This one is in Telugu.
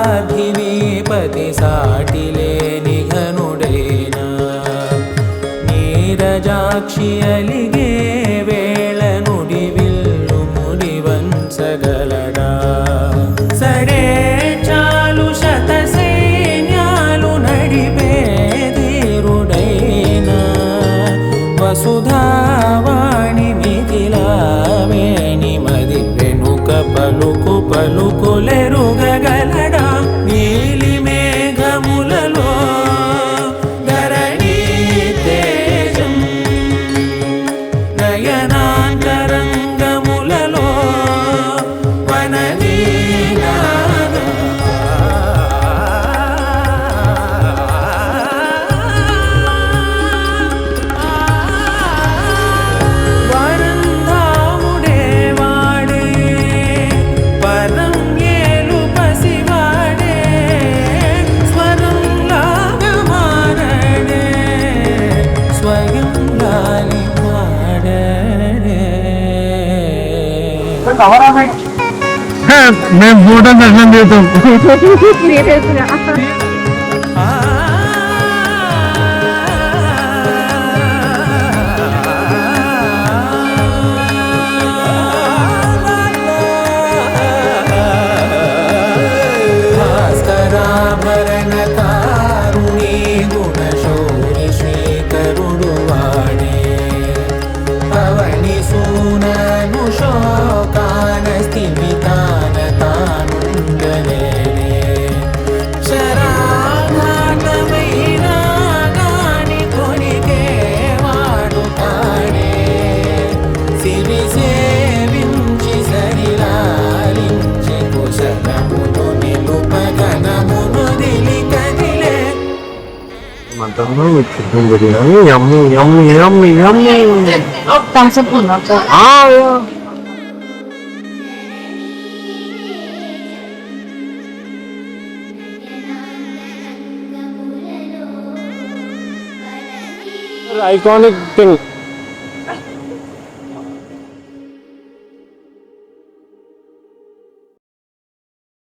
పార్థివీపతి సాటిలేని ఘనుడైన నీరజాక్షి అలిగే వేళ నుడి విల్లు ముడి వంచగలడా సడే చాలు శత సైన్యాలు నడిపే ధీరుడైన వసుధావాణి మిథిలావేణి మది వెనుక పలుకు పలుకులెరుగగలడా నీలి మేఘములలో ధరణీ తేజం నయనాంతరంగములలో వననీనాదం వరంధాముడే వాడే పరం ఏలు పసివాడే స్వరం లాగా మారడే స్వయం లాలి మాడడే మేము ఫోటో దర్శనం చేస్తాం భాస్కరాభరణ కారుణీ గుణశౌరి శ్రీకరుడు వాడే పవని సూనను శోకాన స్థిమితాన తానుండలేడే శరాఘాతమైన గాని కొనికే వాడు తాడే సిరి సేవించి సరిలాలించి కుశలమును నిలుపగనమును దిలి కదిలే మటన్లో చికెన్ బిర్యానీ యమ్మీ యమ్మీ యమ్మీ యమ్మీ థమ్స్అప్ ఉందా ఐకానిక్ థింగ్